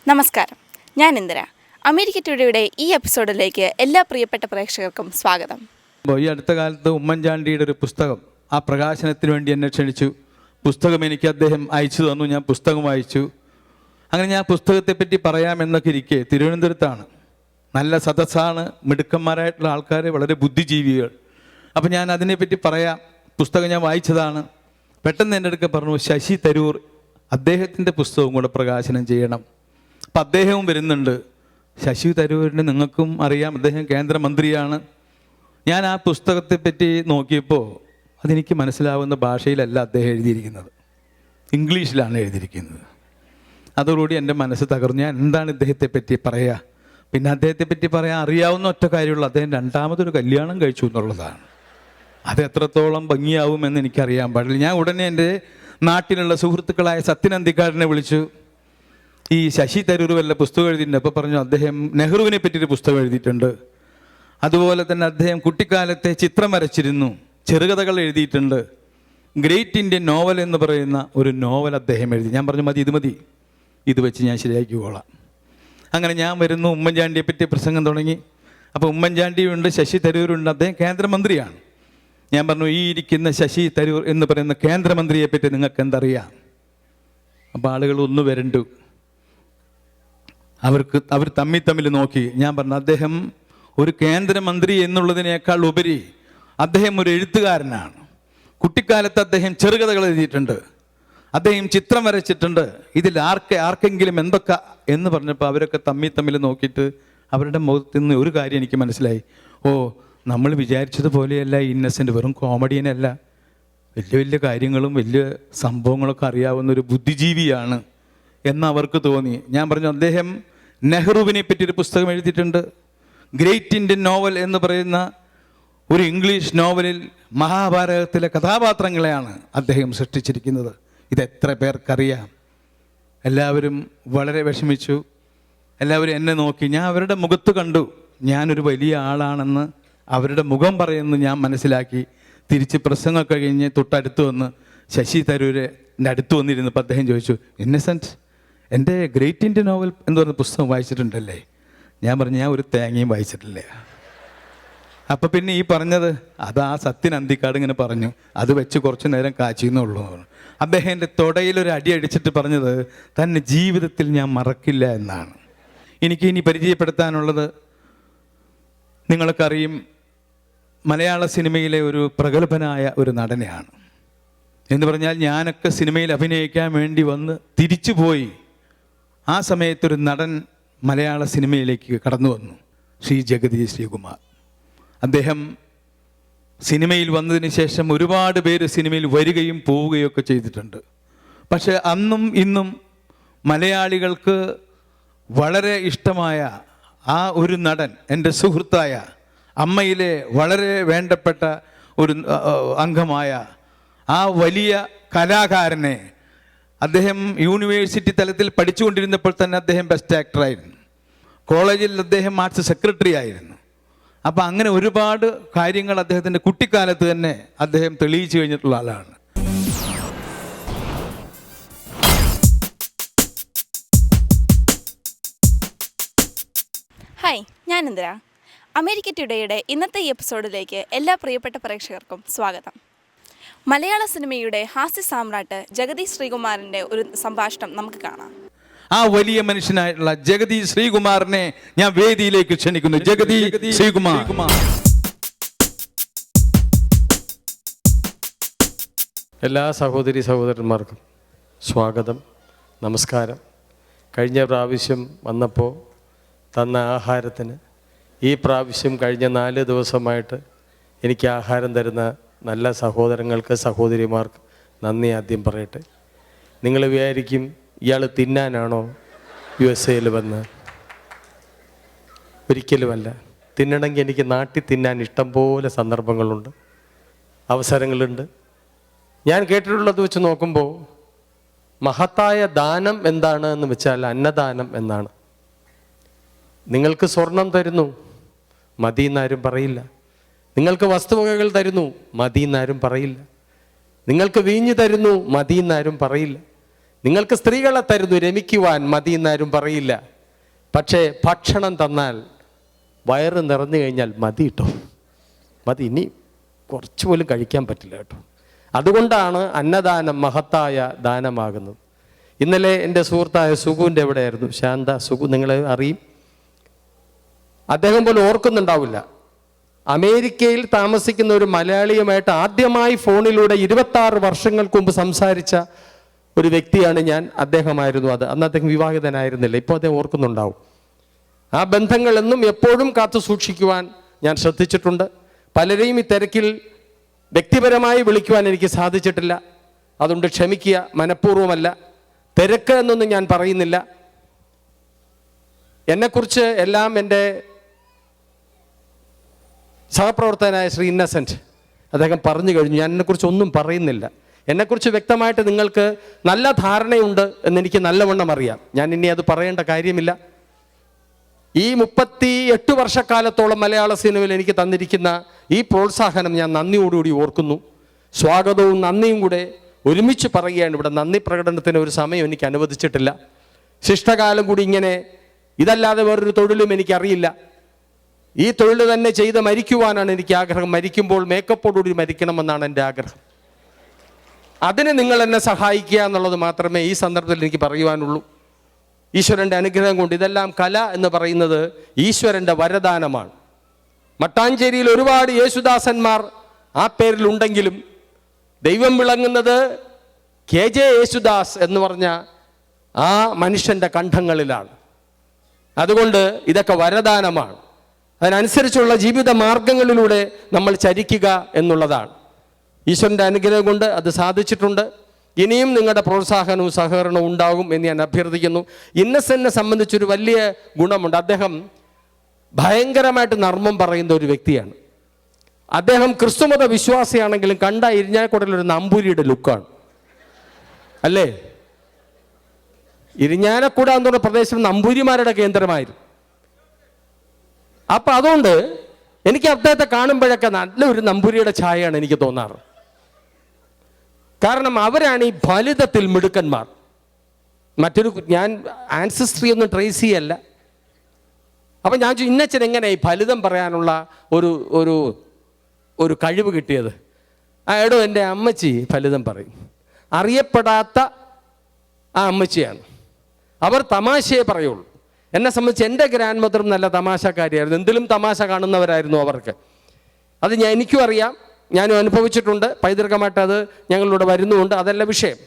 നമസ്കാരം, ഞാൻ ഇന്ദിര. അമേരിക്ക ടുഡേയുടെ ഈ എപ്പിസോഡിലേക്ക് എല്ലാ പ്രിയപ്പെട്ട പ്രേക്ഷകർക്കും സ്വാഗതം. ഈ അടുത്ത കാലത്ത് ഉമ്മൻചാണ്ടിയുടെ ഒരു പുസ്തകം ആ പ്രകാശനത്തിന് വേണ്ടി എന്നെ ക്ഷണിച്ചു. പുസ്തകം എനിക്ക് അദ്ദേഹം അയച്ചു തന്നു. ഞാൻ പുസ്തകം വായിച്ചു. അങ്ങനെ ഞാൻ പുസ്തകത്തെപ്പറ്റി പറയാമെന്നൊക്കെ ഇരിക്കെ തിരുവനന്തപുരത്താണ്. നല്ല സദസ്സാണ്, മിടുക്കന്മാരായിട്ടുള്ള ആൾക്കാർ, വളരെ ബുദ്ധിജീവികൾ. അപ്പം ഞാൻ അതിനെപ്പറ്റി പറയാം. പുസ്തകം ഞാൻ വായിച്ചതാണ്. പെട്ടെന്ന് എൻ്റെ അടുക്ക പറഞ്ഞു, ശശി തരൂർ അദ്ദേഹത്തിൻ്റെ പുസ്തകവും കൂടെ പ്രകാശനം ചെയ്യണം. അപ്പം അദ്ദേഹവും വരുന്നുണ്ട്. ശശി തരൂരിനെ നിങ്ങൾക്കും അറിയാം, അദ്ദേഹം കേന്ദ്രമന്ത്രിയാണ്. ഞാൻ ആ പുസ്തകത്തെപ്പറ്റി നോക്കിയപ്പോൾ അതെനിക്ക് മനസ്സിലാവുന്ന ഭാഷയിലല്ല അദ്ദേഹം എഴുതിയിരിക്കുന്നത്, ഇംഗ്ലീഷിലാണ് എഴുതിയിരിക്കുന്നത്. അതോടുകൂടി എൻ്റെ മനസ്സ് തകർന്നു. ഞാൻ എന്താണ് ഇദ്ദേഹത്തെപ്പറ്റി പറയുക? പിന്നെ അദ്ദേഹത്തെപ്പറ്റി പറയാൻ അറിയാവുന്ന ഒറ്റ കാര്യമുള്ളൂ, അദ്ദേഹം രണ്ടാമതൊരു കല്യാണം കഴിച്ചു എന്നുള്ളതാണ്. അത് എത്രത്തോളം ഭംഗിയാവുമെന്ന് എനിക്കറിയാൻ പാടില്ല. ഞാൻ ഉടനെ എൻ്റെ നാട്ടിലുള്ള സുഹൃത്തുക്കളായ സത്യനന്ദിക്കാരനെ വിളിച്ചു. ഈ ശശി തരൂർ വല്ല പുസ്തകം എഴുതിയിട്ടുണ്ട്. അപ്പോൾ പറഞ്ഞു, അദ്ദേഹം നെഹ്റുവിനെ പറ്റിയൊരു പുസ്തകം എഴുതിയിട്ടുണ്ട്. അതുപോലെ തന്നെ അദ്ദേഹം കുട്ടിക്കാലത്തെ ചിത്രം വരച്ചിരുന്നു, ചെറുകഥകൾ എഴുതിയിട്ടുണ്ട്. ഗ്രേറ്റ് ഇന്ത്യൻ നോവൽ എന്ന് പറയുന്ന ഒരു നോവൽ അദ്ദേഹം എഴുതി. ഞാൻ പറഞ്ഞു, മതി, ഇത് വെച്ച് ഞാൻ ശരിയാക്കിക്കോളാം. അങ്ങനെ ഞാൻ വരുന്നു, ഉമ്മൻചാണ്ടിയെ പറ്റി പ്രസംഗം തുടങ്ങി. അപ്പോൾ ഉമ്മൻചാണ്ടിയുണ്ട്, ശശി തരൂരുണ്ട്, അദ്ദേഹം കേന്ദ്രമന്ത്രിയാണ്. ഞാൻ പറഞ്ഞു, ഈ ഇരിക്കുന്ന ശശി തരൂർ എന്ന് പറയുന്ന കേന്ദ്രമന്ത്രിയെ പറ്റി നിങ്ങൾക്ക് എന്തറിയാം? അപ്പോൾ ആളുകൾ ഒന്ന് വരണ്ടു. അവർ തമ്മിൽ നോക്കി. ഞാൻ പറഞ്ഞു, അദ്ദേഹം ഒരു കേന്ദ്രമന്ത്രി എന്നുള്ളതിനേക്കാൾ ഉപരി അദ്ദേഹം ഒരു എഴുത്തുകാരനാണ്. കുട്ടിക്കാലത്ത് അദ്ദേഹം ചെറുകഥകൾ എഴുതിയിട്ടുണ്ട്, അദ്ദേഹം ചിത്രം വരച്ചിട്ടുണ്ട്. ഇതിൽ ആർക്കെങ്കിലും എന്തൊക്കെ എന്ന് പറഞ്ഞപ്പോൾ അവരൊക്കെ തമ്മിൽ നോക്കിയിട്ട് അവരുടെ മുഖത്ത് നിന്ന് ഒരു കാര്യം എനിക്ക് മനസ്സിലായി. ഓ, നമ്മൾ വിചാരിച്ചതുപോലെയല്ല ഇന്നസെൻ്റ്, വെറും കോമഡിയനല്ല, വലിയ കാര്യങ്ങളും വലിയ സംഭവങ്ങളൊക്കെ അറിയാവുന്ന ഒരു ബുദ്ധിജീവിയാണ് എന്ന് അവർക്ക് തോന്നി. ഞാൻ പറഞ്ഞു, അദ്ദേഹം നെഹ്റുവിനെ പറ്റിയൊരു പുസ്തകം എഴുതിയിട്ടുണ്ട്. ഗ്രേറ്റ് ഇന്ത്യൻ നോവൽ എന്ന് പറയുന്ന ഒരു ഇംഗ്ലീഷ് നോവലിൽ മഹാഭാരതത്തിലെ കഥാപാത്രങ്ങളെയാണ് അദ്ദേഹം സൃഷ്ടിച്ചിരിക്കുന്നത്. ഇതെത്ര പേർക്കറിയാം? എല്ലാവരും വളരെ വിഷമിച്ചു. എല്ലാവരും എന്നെ നോക്കി. ഞാൻ അവരുടെ മുഖത്ത് കണ്ടു ഞാനൊരു വലിയ ആളാണെന്ന്. അവരുടെ മുഖം പറയുന്നു ഞാൻ മനസ്സിലാക്കി. തിരിച്ച് പ്രസംഗമൊക്കെ കഴിഞ്ഞ് തൊട്ടടുത്ത് വന്ന് ശശി തരൂരിൻ്റെ അടുത്ത് വന്നിരുന്നപ്പോൾ അദ്ദേഹം ചോദിച്ചു, ഇന്നസെൻറ്റ്, എൻ്റെ ഗ്രേറ്റ് ഇന്ത്യൻ നോവൽ എന്ന് പറയുന്ന പുസ്തകം വായിച്ചിട്ടുണ്ടല്ലേ? ഞാൻ പറഞ്ഞു, ഞാൻ ഒരു തേങ്ങയും വായിച്ചിട്ടില്ല. അപ്പം പിന്നെ ഈ പറഞ്ഞത് അത് ആ സത്യൻ അന്തിക്കാട് ഇങ്ങനെ പറഞ്ഞു, അത് വെച്ച് കുറച്ച് നേരം കാച്ചിന്നുള്ളൂ. അദ്ദേഹം എൻ്റെ തൊടയിലൊരു അടി അടിച്ചിട്ട് പറഞ്ഞത് തന്നെ ജീവിതത്തിൽ ഞാൻ മറക്കില്ല എന്നാണ്. എനിക്ക് ഇനി പരിചയപ്പെടുത്താനുള്ളത് നിങ്ങൾക്കറിയും, മലയാള സിനിമയിലെ ഒരു പ്രഗത്ഭനായ ഒരു നടനെയാണ്. എന്ന് പറഞ്ഞാൽ ഞാനൊക്കെ സിനിമയിൽ അഭിനയിക്കാൻ വേണ്ടി വന്ന് തിരിച്ചു പോയി. ആ സമയത്തൊരു നടൻ മലയാള സിനിമയിലേക്ക് കടന്നു വന്നു, ശ്രീ ജഗതി ശ്രീകുമാർ. അദ്ദേഹം സിനിമയിൽ വന്നതിന് ശേഷം ഒരുപാട് പേര് സിനിമയിൽ വരികയും പോവുകയും ഒക്കെ ചെയ്തിട്ടുണ്ട്. പക്ഷെ അന്നും ഇന്നും മലയാളികൾക്ക് വളരെ ഇഷ്ടമായ ആ ഒരു നടൻ, എൻ്റെ സുഹൃത്തായ, അമ്മയിലെ വളരെ വേണ്ടപ്പെട്ട ഒരു അംഗമായ ആ വലിയ കലാകാരനെ, അദ്ദേഹം യൂണിവേഴ്സിറ്റി തലത്തിൽ പഠിച്ചുകൊണ്ടിരുന്നപ്പോൾ തന്നെ അദ്ദേഹം ബെസ്റ്റ് ആക്ടറായിരുന്നു. കോളേജിൽ അദ്ദേഹം ആർട്സ് സെക്രട്ടറി ആയിരുന്നു. അപ്പം അങ്ങനെ ഒരുപാട് കാര്യങ്ങൾ അദ്ദേഹത്തിൻ്റെ കുട്ടിക്കാലത്ത് തന്നെ അദ്ദേഹം തെളിയിച്ചു കഴിഞ്ഞിട്ടുള്ള ആളാണ്. ഹായ്, ഞാൻ ഇന്ദിര. അമേരിക്ക ടുഡേയുടെ ഇന്നത്തെ ഈ എപ്പിസോഡിലേക്ക് എല്ലാ പ്രിയപ്പെട്ട പ്രേക്ഷകർക്കും സ്വാഗതം. മലയാള സിനിമയുടെ ഹാസ്യ സാമ്രാട്ട് ജഗതി ശ്രീകുമാറിൻ്റെ ഒരു സംഭാഷണം നമുക്ക് കാണാം. ആ വലിയ മനുഷ്യനായിട്ടുള്ള ജഗതി ശ്രീകുമാറിനെ ഞാൻ വേദിയിലേക്ക് ക്ഷണിക്കുന്നു. ജഗതി ശ്രീകുമാർ. എല്ലാ സഹോദരന്മാർക്കും സ്വാഗതം, നമസ്കാരം. കഴിഞ്ഞ പ്രാവശ്യം വന്നപ്പോൾ തന്ന ആഹാരത്തിന് ഈ പ്രാവശ്യം കഴിഞ്ഞ 4 ദിവസമായിട്ട് എനിക്ക് ആഹാരം തരുന്ന നല്ല സഹോദരങ്ങൾക്ക്, സഹോദരിമാർക്ക് നന്ദി ആദ്യം പറയട്ടെ. നിങ്ങൾ വിചാരിക്കും ഇയാൾ തിന്നാനാണോ USA വന്ന്? ഒരിക്കലുമല്ല. തിന്നണമെങ്കിൽ എനിക്ക് നാട്ടിൽ തിന്നാൻ ഇഷ്ടം പോലെ സന്ദർഭങ്ങളുണ്ട്, അവസരങ്ങളുണ്ട്. ഞാൻ കേട്ടിട്ടുള്ളത് വെച്ച് നോക്കുമ്പോൾ മഹത്തായ ദാനം എന്താണ് എന്ന് വെച്ചാൽ അന്നദാനം എന്നാണ്. നിങ്ങൾക്ക് സ്വർണം തരുന്നു, മതി എന്നാരും പറയില്ല. നിങ്ങൾക്ക് വസ്തുവകകൾ തരുന്നു, മതി എന്നാരും പറയില്ല. നിങ്ങൾക്ക് വീഞ്ഞ് തരുന്നു, മതി എന്നാരും പറയില്ല. നിങ്ങൾക്ക് സ്ത്രീകളെ തരുന്നു രമിക്കുവാൻ, മതി എന്നാരും പറയില്ല. പക്ഷേ ഭക്ഷണം തന്നാൽ വയറ് നിറഞ്ഞു കഴിഞ്ഞാൽ മതി കേട്ടോ, മതി, ഇനി കുറച്ച് പോലും കഴിക്കാൻ പറ്റില്ല കേട്ടോ. അതുകൊണ്ടാണ് അന്നദാനം മഹത്തായ ദാനമാകുന്നത്. ഇന്നലെ എൻ്റെ സുഹൃത്തായ സുഗുവിൻ്റെ എവിടെയായിരുന്നു, ശാന്ത സുഗു, നിങ്ങളെ അറിയും. അദ്ദേഹം പോലും ഓർക്കുന്നുണ്ടാവില്ല, അമേരിക്കയിൽ താമസിക്കുന്ന ഒരു മലയാളിയുമായിട്ട് ആദ്യമായി ഫോണിലൂടെ 26 വർഷങ്ങൾക്ക് മുമ്പ് സംസാരിച്ച ഒരു വ്യക്തിയാണ് ഞാൻ. അദ്ദേഹമായിരുന്നു അത്. അന്ന് അദ്ദേഹം വിവാഹിതനായിരുന്നില്ല. ഇപ്പോൾ അദ്ദേഹം ഓർക്കുന്നുണ്ടാവും. ആ ബന്ധങ്ങൾ എന്നും എപ്പോഴും കാത്തു സൂക്ഷിക്കുവാൻ ഞാൻ ശ്രദ്ധിച്ചിട്ടുണ്ട്. പലരെയും ഈ തിരക്കിൽ വ്യക്തിപരമായി വിളിക്കുവാൻ എനിക്ക് സാധിച്ചിട്ടില്ല. അതുകൊണ്ട് ക്ഷമിക്കുക, മനഃപൂർവ്വമല്ല. തിരക്ക് എന്നൊന്നും ഞാൻ പറയുന്നില്ല. എന്നെക്കുറിച്ച് എല്ലാം എൻ്റെ സഹപ്രവർത്തകനായ ശ്രീ ഇന്നസെൻറ്റ് അദ്ദേഹം പറഞ്ഞു കഴിഞ്ഞു. ഞാൻ എന്നെക്കുറിച്ച് ഒന്നും പറയുന്നില്ല. എന്നെക്കുറിച്ച് വ്യക്തമായിട്ട് നിങ്ങൾക്ക് നല്ല ധാരണയുണ്ട് എന്നെനിക്ക് നല്ലവണ്ണം അറിയാം. ഞാൻ ഇനി അത് പറയേണ്ട കാര്യമില്ല. ഈ 38 വർഷക്കാലത്തോളം മലയാള സിനിമയിൽ എനിക്ക് തന്നിരിക്കുന്ന ഈ പ്രോത്സാഹനം ഞാൻ നന്ദിയോടുകൂടി ഓർക്കുന്നു. സ്വാഗതവും നന്ദിയും കൂടെ ഒരുമിച്ച് പറയുകയാണ്. ഇവിടെ നന്ദി പ്രകടനത്തിന് ഒരു സമയം എനിക്ക് അനുവദിച്ചിട്ടില്ല. ശിഷ്ടകാലം കൂടി ഇങ്ങനെ, ഇതല്ലാതെ വേറൊരു തൊഴിലും എനിക്കറിയില്ല. ഈ തൊഴിൽ തന്നെ ചെയ്ത് മരിക്കുവാനാണ് എനിക്ക് ആഗ്രഹം. മരിക്കുമ്പോൾ മേക്കപ്പോടുകൂടി മരിക്കണമെന്നാണ് എൻ്റെ ആഗ്രഹം. അതിന് നിങ്ങൾ എന്നെ സഹായിക്കുക എന്നുള്ളത് മാത്രമേ ഈ സന്ദർഭത്തിൽ എനിക്ക് പറയുവാനുള്ളൂ. ഈശ്വരൻ്റെ അനുഗ്രഹം കൊണ്ട് ഇതെല്ലാം കല എന്ന് പറയുന്നത് ഈശ്വരൻ്റെ വരദാനമാണ്. മട്ടാഞ്ചേരിയിൽ ഒരുപാട് യേശുദാസന്മാർ ആ പേരിലുണ്ടെങ്കിലും ദൈവം വിളങ്ങുന്നത് KJ യേശുദാസ് എന്ന് പറഞ്ഞ ആ മനുഷ്യൻ്റെ കണ്ഠങ്ങളിലാണ്. അതുകൊണ്ട് ഇതൊക്കെ വരദാനമാണ്. അതിനനുസരിച്ചുള്ള ജീവിത മാർഗങ്ങളിലൂടെ നമ്മൾ ചരിക്കുക എന്നുള്ളതാണ്. ഈശ്വരൻ്റെ അനുഗ്രഹം കൊണ്ട് അത് സാധിച്ചിട്ടുണ്ട്. ഇനിയും നിങ്ങളുടെ പ്രോത്സാഹനവും സഹകരണവും ഉണ്ടാകും എന്ന് ഞാൻ അഭ്യർത്ഥിക്കുന്നു. ഇന്നസെന്റിനെ സംബന്ധിച്ചൊരു വലിയ ഗുണമുണ്ട്. അദ്ദേഹം ഭയങ്കരമായിട്ട് നർമ്മം പറയുന്ന ഒരു വ്യക്തിയാണ്. അദ്ദേഹം ക്രിസ്തുമത വിശ്വാസിയാണെങ്കിലും കണ്ട ഇരിഞ്ഞാലക്കുടയിലൊരു നമ്പൂരിയുടെ ലുക്കാണ്, അല്ലേ? ഇരിഞ്ഞാലക്കുട എന്ന് പറഞ്ഞ പ്രദേശം നമ്പൂരിമാരുടെ കേന്ദ്രമായിരുന്നു. അപ്പം അതുകൊണ്ട് എനിക്ക് അദ്ദേഹത്തെ കാണുമ്പോഴൊക്കെ നല്ലൊരു നമ്പൂരിയുടെ ഛായയാണ് എനിക്ക് തോന്നാറ്. കാരണം അവരാണ് ഈ ഫലിതത്തിൽ മിടുക്കന്മാർ. ഞാൻ ആൻസിസ്ട്രി ഒന്നും ട്രേസ് ചെയ്യല്ല. അപ്പം ഞാൻ ഇന്നച്ചൻ എങ്ങനെ ഈ ഫലിതം പറയാനുള്ള ഒരു കഴിവ് കിട്ടിയത്? എടോ, എൻ്റെ അമ്മച്ചി ഫലിതം പറയും. അറിയപ്പെടാത്ത ആ അമ്മച്ചിയാണ്. അവർ തമാശയെ പറയുള്ളൂ. എന്നെ സംബന്ധിച്ച് എൻ്റെ ഗ്രാൻഡ് മദറും നല്ല തമാശക്കാരിയായിരുന്നു. എന്തിലും തമാശ കാണുന്നവരായിരുന്നു അവർക്ക്. അത് എനിക്കും അറിയാം, ഞാനും അനുഭവിച്ചിട്ടുണ്ട്. പൈതൃകമായിട്ട് അത് ഞങ്ങളിലൂടെ വരുന്നുമുണ്ട്. അതല്ല വിഷയം.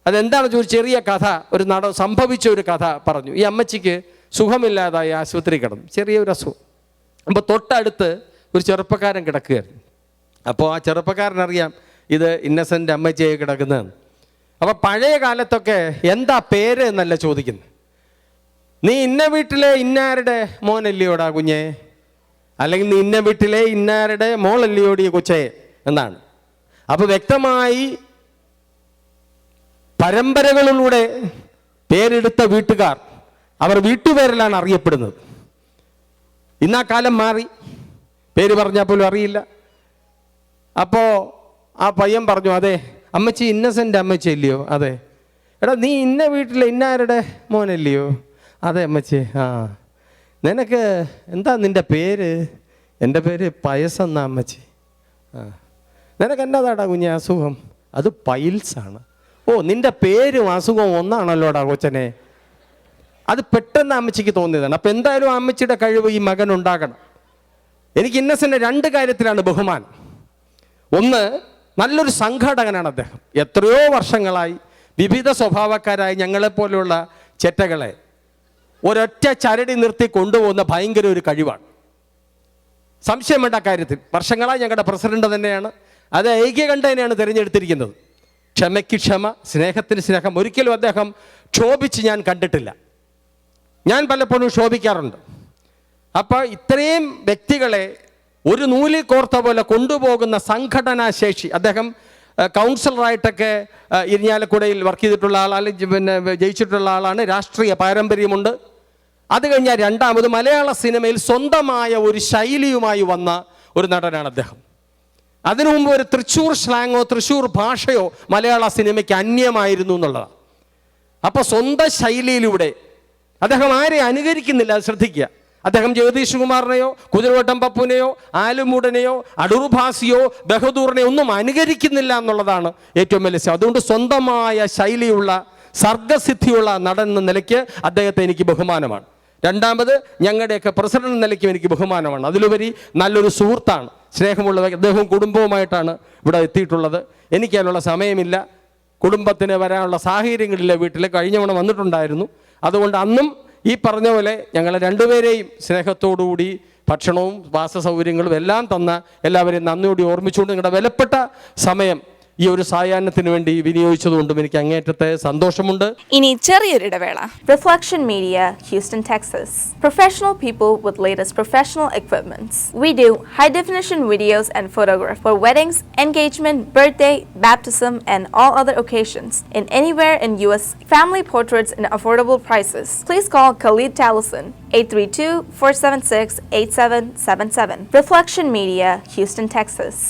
അതെന്താണെന്ന് ചോദിച്ചു, ചെറിയ കഥ, സംഭവിച്ച ഒരു കഥ പറഞ്ഞു. ഈ അമ്മച്ചിക്ക് സുഖമില്ലാതായി ആശുപത്രി കിടന്നു, ചെറിയൊരു അസുഖം. അപ്പോൾ തൊട്ടടുത്ത് ഒരു ചെറുപ്പക്കാരൻ കിടക്കുകയായിരുന്നു. അപ്പോൾ ആ ചെറുപ്പക്കാരനറിയാം ഇത് ഇന്നസെൻ്റ് അമ്മച്ചിയായി കിടക്കുന്നതാണ്. അപ്പോൾ പഴയ കാലത്തൊക്കെ എന്താ പേര് എന്നല്ല ചോദിക്കുന്നത്, നീ ഇന്ന വീട്ടിലെ ഇന്നാരുടെ മോനല്ലയോടാ കുഞ്ഞേ, അല്ലെങ്കിൽ നീ ഇന്ന വീട്ടിലെ ഇന്നാരുടെ മോളല്ലയോടി കൊച്ചേ എന്നാണ്. അപ്പോൾ വ്യക്തമായി പരമ്പരകളിലൂടെ പേരെടുത്ത വീട്ടുകാർ അവർ വീട്ടുപേരിലാണ് അറിയപ്പെടുന്നത്. ഇന്നാ കാലം മാറി, പേര് പറഞ്ഞാൽ പോലും അറിയില്ല. അപ്പോൾ ആ പയ്യൻ പറഞ്ഞു, അതെ അമ്മച്ചി ഇന്നസെൻ്റ് അമ്മച്ചി അല്ലയോ? അതെ. എടാ, നീ ഇന്ന വീട്ടിലെ ഇന്നാരുടെ മോനല്ലയോ? അതെ അമ്മച്ചി. ആ, നിനക്ക് എന്താ നിൻ്റെ പേര്? എൻ്റെ പേര് പയസെന്നാ അമ്മച്ചി. ആ, നിനക്ക് എന്നതാടാ കുഞ്ഞെ അസുഖം? അത് പൈൽസാണ്. ഓ, നിൻ്റെ പേരും അസുഖവും ഒന്നാണല്ലോടാ കൊച്ചനെ. അത് പെട്ടെന്ന് അമ്മച്ചിക്ക് തോന്നിയതാണ്. അപ്പം എന്തായാലും അമ്മച്ചിയുടെ കഴിവ് ഈ മകൻ ഉണ്ടാകണം. എനിക്ക് ഇന്നസെൻ്റ് 2 കാര്യത്തിലാണ് ബഹുമാനം. ഒന്ന്, നല്ലൊരു സംഘാടകനാണ് അദ്ദേഹം. എത്രയോ വർഷങ്ങളായി വിവിധ സ്വഭാവക്കാരായി ഞങ്ങളെപ്പോലെയുള്ള ചെറ്റകളെ ഒരൊറ്റ ചരടി നിർത്തി കൊണ്ടുപോകുന്ന ഭയങ്കര ഒരു കഴിവാണ്. സംശയം വേണ്ട കാര്യത്തിൽ. വർഷങ്ങളായി ഞങ്ങളുടെ പ്രസിഡന്റ് തന്നെയാണ്. അത് ഐക്യകണ്ഠേനയാണ് തിരഞ്ഞെടുത്തിരിക്കുന്നത്. ക്ഷമയ്ക്ക് ക്ഷമ, സ്നേഹത്തിന് സ്നേഹം. ഒരിക്കലും അദ്ദേഹം ക്ഷോഭിച്ച് ഞാൻ കണ്ടിട്ടില്ല. ഞാൻ പലപ്പോഴും ക്ഷോഭിക്കാറുണ്ട്. അപ്പോൾ ഇത്രയും വ്യക്തികളെ ഒരു നൂലിൽ കോർത്ത പോലെ കൊണ്ടുപോകുന്ന സംഘടനാ ശേഷി. അദ്ദേഹം കൗൺസിലറായിട്ടൊക്കെ ഇരിഞ്ഞാലക്കുടയിൽ വർക്ക് ചെയ്തിട്ടുള്ള ആളാണ്, പിന്നെ ജയിച്ചിട്ടുള്ള ആളാണ്. രാഷ്ട്രീയ പാരമ്പര്യമുണ്ട്. അത് കഴിഞ്ഞാൽ രണ്ടാമത് മലയാള സിനിമയിൽ സ്വന്തമായ ഒരു ശൈലിയുമായി വന്ന ഒരു നടനാണ് അദ്ദേഹം. അതിനു മുമ്പ് ഒരു തൃശ്ശൂർ സ്ലാങ്ങോ തൃശ്ശൂർ ഭാഷയോ മലയാള സിനിമയ്ക്ക് അന്യമായിരുന്നു എന്നുള്ളതാണ്. അപ്പൊ സ്വന്തം ശൈലിയിലൂടെ അദ്ദേഹം ആരെ അനുകരിക്കുന്നില്ല, അത് ശ്രദ്ധിക്കുക. അദ്ദേഹം ജഗദീഷ് കുമാറിനെയോ കുതിരവട്ടം പപ്പുവിനെയോ ആലുമൂടനെയോ അടൂർ ഭാസിയോ ബഹദൂറിനെയോ ഒന്നും അനുകരിക്കുന്നില്ല എന്നുള്ളതാണ് ഏറ്റവും വലിയ. അതുകൊണ്ട് സ്വന്തമായ ശൈലിയുള്ള സർഗസിദ്ധിയുള്ള നടൻ എന്ന നിലയ്ക്ക് അദ്ദേഹത്തെ എനിക്ക് ബഹുമാനമാണ്. രണ്ടാമത് ഞങ്ങളുടെയൊക്കെ പ്രസിഡന്റ് എന്ന നിലയ്ക്കും എനിക്ക് ബഹുമാനമാണ്. അതിലുപരി നല്ലൊരു സുഹൃത്താണ്, സ്നേഹമുള്ള അദ്ദേഹവും കുടുംബവുമായിട്ടാണ് ഇവിടെ എത്തിയിട്ടുള്ളത്. എനിക്ക് അതിനുള്ള സമയമില്ല, കുടുംബത്തിന് വരാനുള്ള സാഹചര്യങ്ങളില്ല. വീട്ടിൽ കഴിഞ്ഞവണ്ണം വന്നിട്ടുണ്ടായിരുന്നു. അതുകൊണ്ട് അന്നും ഈ പറഞ്ഞ പോലെ ഞങ്ങളെ രണ്ടുപേരെയും സ്നേഹത്തോടുകൂടി ഭക്ഷണവും വാസ സൗകര്യങ്ങളും എല്ലാം തന്ന എല്ലാവരെയും നന്ദിയോടെ ഓർമ്മിച്ചുകൊണ്ട് നിങ്ങളുടെ വിലപ്പെട്ട സമയം ഈ ഒരു സായാഹ്നത്തിന് വേണ്ടി വിനിയോഗിച്ചതുകൊണ്ടും എനിക്ക് അങ്ങേറ്റത്തെ സന്തോഷമുണ്ട്. ഇനി ചെറിയൊരു ഇടവേള. Reflection Media, Houston, Texas. Professional people with latest professional equipments. We do high definition videos and photography for weddings, engagement, birthday, baptism, and all other occasions in anywhere in US. Family portraits in affordable prices. Please call Khalid Taliesin 832-476-8777. Reflection Media, Houston, Texas.